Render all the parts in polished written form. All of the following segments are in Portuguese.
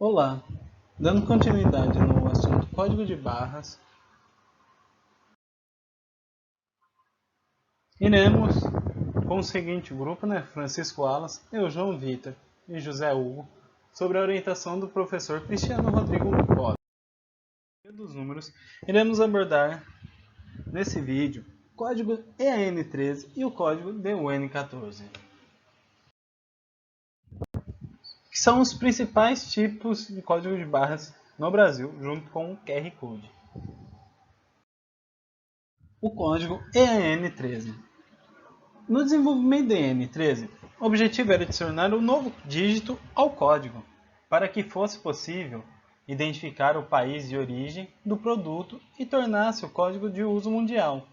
Olá, dando continuidade no assunto código de barras, iremos com o seguinte grupo, Francisco Alas, eu, João Vitor e José Hugo, sobre a orientação do professor Cristiano Rodrigo Costa. Dos números, iremos abordar nesse vídeo o código EAN13 e o código DUN14, que são os principais tipos de código de barras no Brasil, junto com o QR Code. O código EAN13. No desenvolvimento do EAN13, o objetivo era adicionar um novo dígito ao código, para que fosse possível identificar o país de origem do produto e tornasse o código de uso mundial.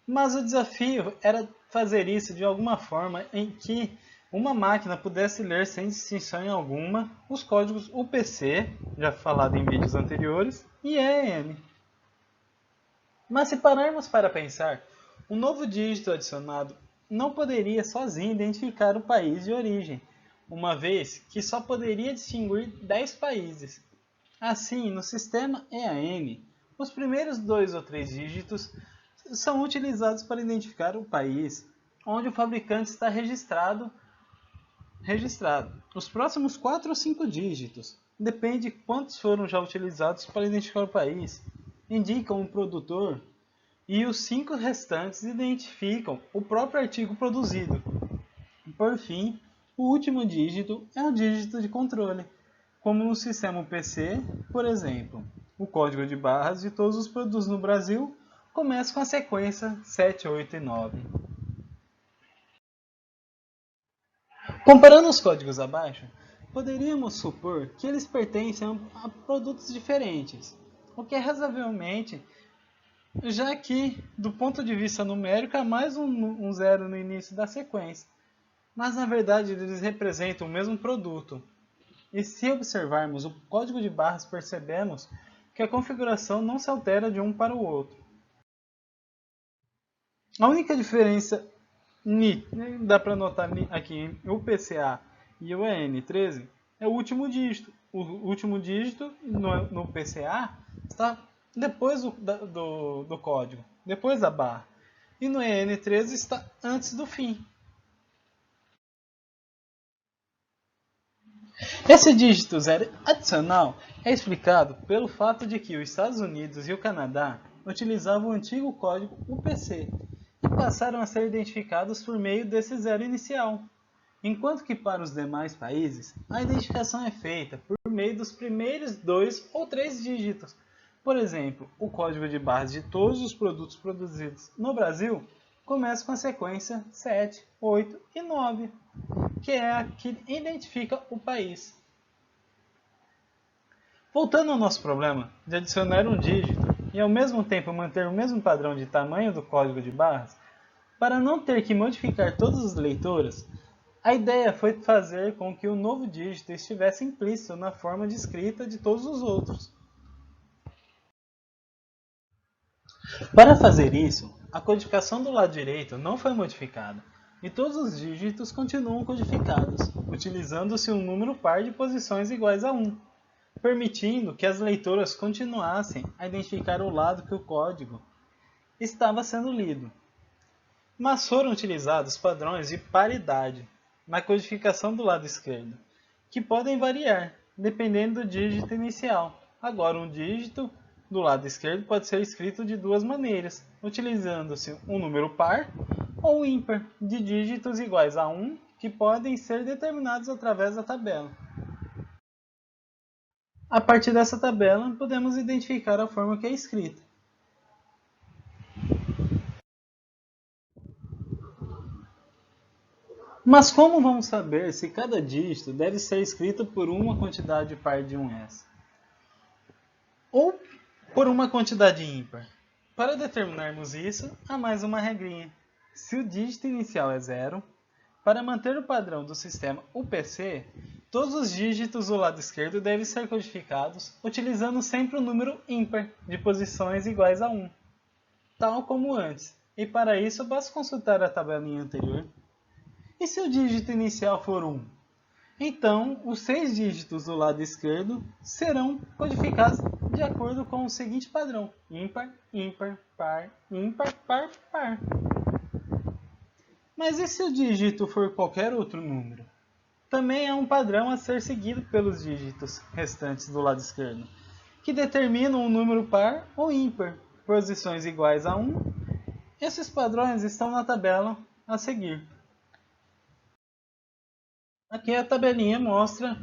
Mas o desafio era fazer isso de alguma forma em que uma máquina pudesse ler sem distinção alguma os códigos UPC, já falado em vídeos anteriores, e EAN. Mas se pararmos para pensar, um novo dígito adicionado não poderia sozinho identificar o país de origem, uma vez que só poderia distinguir 10 países. Assim, no sistema EAN, os primeiros 2 ou 3 dígitos são utilizados para identificar o país onde o fabricante está registrado. Os próximos 4 ou 5 dígitos, depende de quantos foram já utilizados para identificar o país, indicam o produtor, e os 5 restantes identificam o próprio artigo produzido. Por fim, o último dígito é o dígito de controle, como no sistema UPC, por exemplo. O código de barras de todos os produtos no Brasil começa com a sequência 7, 8 e 9. Comparando os códigos abaixo, poderíamos supor que eles pertencem a produtos diferentes, o que é razoavelmente, já que, do ponto de vista numérico, há mais um zero no início da sequência. Mas, na verdade, eles representam o mesmo produto. E se observarmos o código de barras, percebemos que a configuração não se altera de um para o outro. A única diferença dá para notar aqui o PCA e o EAN13 é o último dígito. O último dígito no PCA está depois do código, depois da barra. E no EAN13 está antes do fim. Esse dígito zero adicional é explicado pelo fato de que os Estados Unidos e o Canadá utilizavam o antigo código UPC e passaram a ser identificados por meio desse zero inicial, enquanto que para os demais países a identificação é feita por meio dos primeiros 2 ou 3 dígitos. Por exemplo, o código de barras de todos os produtos produzidos no Brasil começa com a sequência 7, 8 e 9, que é a que identifica o país. Voltando ao nosso problema de adicionar um dígito e ao mesmo tempo manter o mesmo padrão de tamanho do código de barras, para não ter que modificar todas as leituras, a ideia foi fazer com que o novo dígito estivesse implícito na forma de escrita de todos os outros. Para fazer isso, a codificação do lado direito não foi modificada, e todos os dígitos continuam codificados, utilizando-se um número par de posições iguais a 1, permitindo que as leitoras continuassem a identificar o lado que o código estava sendo lido. Mas foram utilizados padrões de paridade na codificação do lado esquerdo, que podem variar, dependendo do dígito inicial. Agora, um dígito do lado esquerdo pode ser escrito de duas maneiras, utilizando-se um número par ou ímpar, de dígitos iguais a 1, que podem ser determinados através da tabela. A partir dessa tabela, podemos identificar a forma que é escrita. Mas como vamos saber se cada dígito deve ser escrito por uma quantidade par de 1s? Ou por uma quantidade ímpar? Para determinarmos isso, há mais uma regrinha. Se o dígito inicial é 0, para manter o padrão do sistema UPC, todos os dígitos do lado esquerdo devem ser codificados utilizando sempre o número ímpar de posições iguais a 1, tal como antes. E para isso, basta consultar a tabelinha anterior. E se o dígito inicial for 1? Então, os 6 dígitos do lado esquerdo serão codificados de acordo com o seguinte padrão: ímpar, ímpar, par, ímpar, par, par. Mas e se o dígito for qualquer outro número? Também é um padrão a ser seguido pelos dígitos restantes do lado esquerdo, que determinam um número par ou ímpar, posições iguais a 1. Esses padrões estão na tabela a seguir. Aqui a tabelinha mostra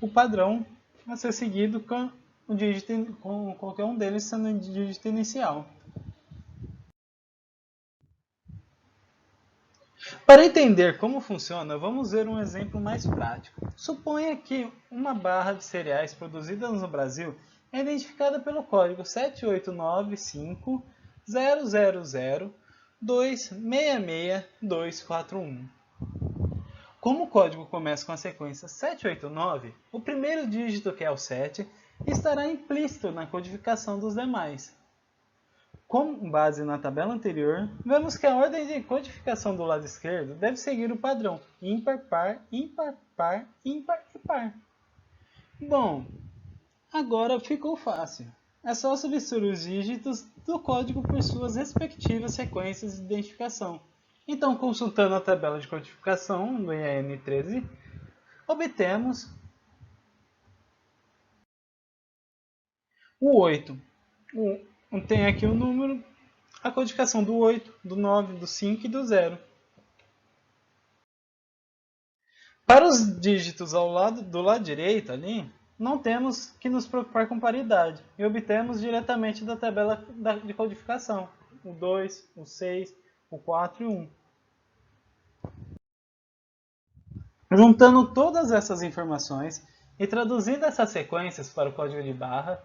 o padrão a ser seguido com qualquer um deles sendo o dígito inicial. Para entender como funciona, vamos ver um exemplo mais prático. Suponha que uma barra de cereais produzida no Brasil é identificada pelo código 7895000266241. Como o código começa com a sequência 789, o primeiro dígito, que é o 7, estará implícito na codificação dos demais. Com base na tabela anterior, vemos que a ordem de codificação do lado esquerdo deve seguir o padrão ímpar, par, ímpar, par, ímpar e par. Bom, agora ficou fácil. É só substituir os dígitos do código por suas respectivas sequências de identificação. Então, consultando a tabela de codificação do EAN13, obtemos o 8. Tem aqui o número, a codificação do 8, do 9, do 5 e do 0. Para os dígitos do lado direito, ali, não temos que nos preocupar com paridade e obtemos diretamente da tabela de codificação o 2, o 6, o 4 e o 1. Juntando todas essas informações e traduzindo essas sequências para o código de barra,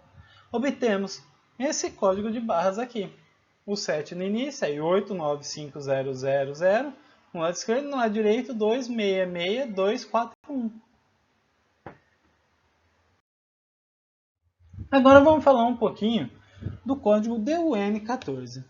obtemos esse código de barras aqui. O 7 no início, aí 8950000, no lado esquerdo, no lado direito, 266241. Agora vamos falar um pouquinho do código DUN14.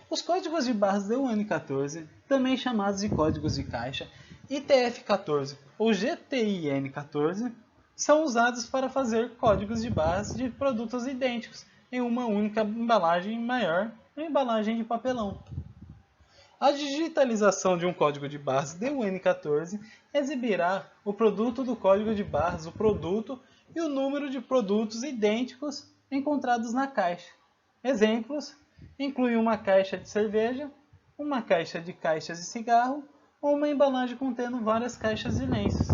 Os códigos de barras DUN14, também chamados de códigos de caixa, ITF14 ou GTIN14, são usados para fazer códigos de barras de produtos idênticos em uma única embalagem maior, a embalagem de papelão. A digitalização de um código de barras DUN14 exibirá o produto do código de barras, o produto e o número de produtos idênticos encontrados na caixa. Exemplos incluem uma caixa de cerveja, uma caixa de caixas de cigarro ou uma embalagem contendo várias caixas de lenços.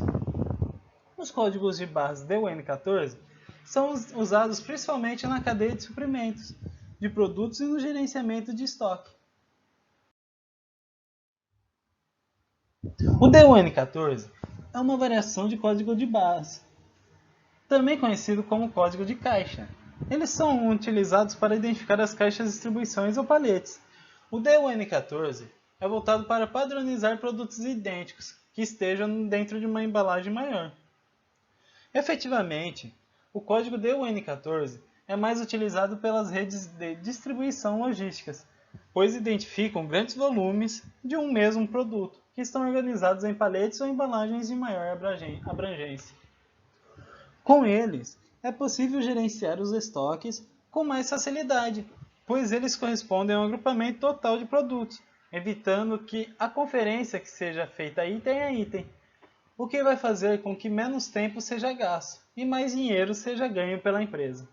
Os códigos de barras DUN14 são usados principalmente na cadeia de suprimentos de produtos e no gerenciamento de estoque. O DUN14 é uma variação de código de barras, também conhecido como código de caixa. Eles são utilizados para identificar as caixas de distribuições ou paletes. O DUN14 é voltado para padronizar produtos idênticos que estejam dentro de uma embalagem maior. Efetivamente, o código DUN14 é mais utilizado pelas redes de distribuição logísticas, pois identificam grandes volumes de um mesmo produto, que estão organizados em paletes ou embalagens de maior abrangência. Com eles, é possível gerenciar os estoques com mais facilidade, pois eles correspondem a um agrupamento total de produtos, evitando que a conferência que seja feita item a item, o que vai fazer com que menos tempo seja gasto e mais dinheiro seja ganho pela empresa.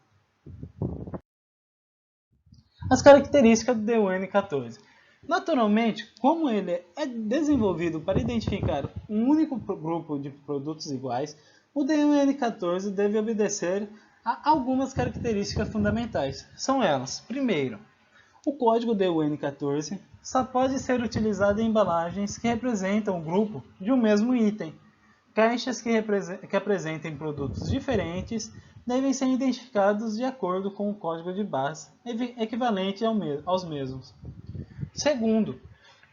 As características do DUN14. Naturalmente, como ele é desenvolvido para identificar um único grupo de produtos iguais, o DUN14 deve obedecer a algumas características fundamentais. São elas: primeiro, o código DUN14 só pode ser utilizado em embalagens que representam o grupo de um mesmo item. Caixas que apresentem produtos diferentes devem ser identificados de acordo com o código de barras equivalente aos mesmos. Segundo,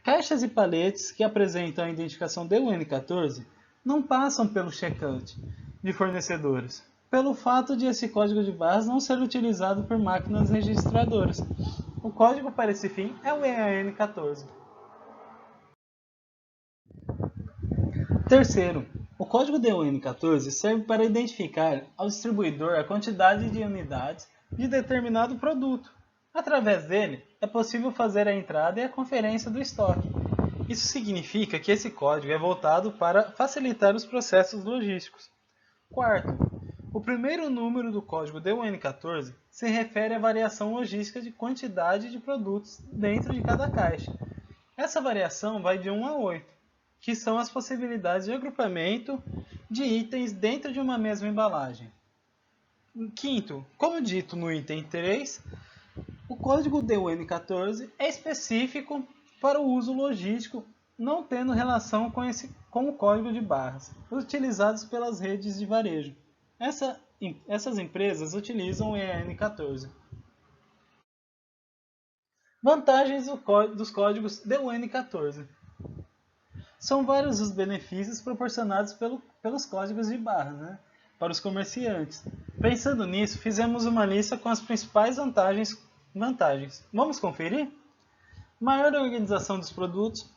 caixas e paletes que apresentam a identificação DUN14 não passam pelo checkout de fornecedores, pelo fato de esse código de barras não ser utilizado por máquinas registradoras. O código para esse fim é o EAN14. Terceiro, O código DUN14 serve para identificar ao distribuidor a quantidade de unidades de determinado produto. Através dele, é possível fazer a entrada e a conferência do estoque. Isso significa que esse código é voltado para facilitar os processos logísticos. Quarto, o primeiro número do código DUN14 se refere à variação logística de quantidade de produtos dentro de cada caixa. Essa variação vai de 1 a 8, que são as possibilidades de agrupamento de itens dentro de uma mesma embalagem. Quinto, como dito no item 3, o código DUN14 é específico para o uso logístico, não tendo relação com o código de barras, utilizados pelas redes de varejo. Essas empresas utilizam o EAN14. Vantagens dos códigos DUN14. São vários os benefícios proporcionados pelos códigos de barras, para os comerciantes. Pensando nisso, fizemos uma lista com as principais vantagens. Vamos conferir? Maior organização dos produtos,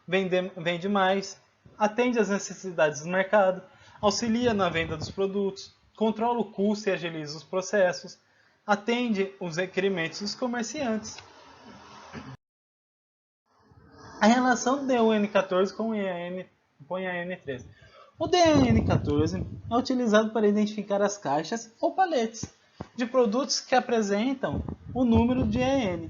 vende mais, atende às necessidades do mercado, auxilia na venda dos produtos, controla o custo e agiliza os processos, atende os requerimentos dos comerciantes. A relação do DUN14 com o EAN13. O DUN14 é utilizado para identificar as caixas ou paletes de produtos que apresentam o número de EAN.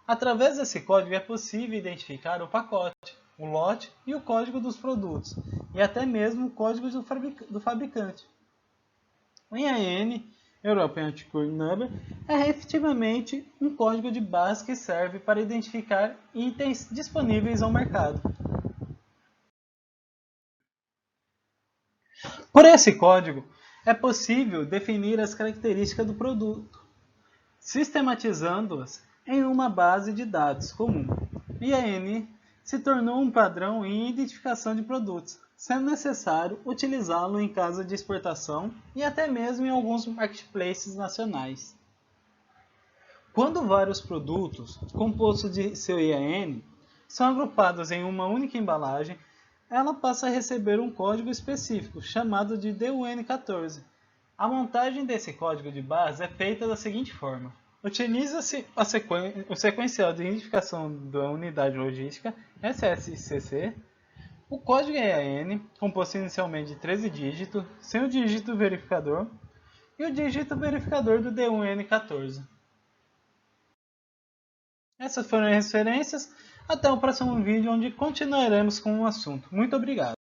Através desse código é possível identificar o pacote, o lote e o código dos produtos, e até mesmo o código do fabricante. O EAN, European Article Number, é efetivamente um código de barras que serve para identificar itens disponíveis ao mercado. Por esse código, é possível definir as características do produto, sistematizando-as em uma base de dados comum. O EAN se tornou um padrão em identificação de produtos, sendo necessário utilizá-lo em caso de exportação e até mesmo em alguns marketplaces nacionais. Quando vários produtos compostos de seu EAN são agrupados em uma única embalagem, ela passa a receber um código específico, chamado de DUN14. A montagem desse código de barras é feita da seguinte forma. Utiliza-se o sequencial de identificação da unidade logística, SSCC, o código EAN, composto inicialmente de 13 dígitos, sem o dígito verificador, e o dígito verificador do DUN14. Essas foram as referências. Até o próximo vídeo, onde continuaremos com o assunto. Muito obrigado!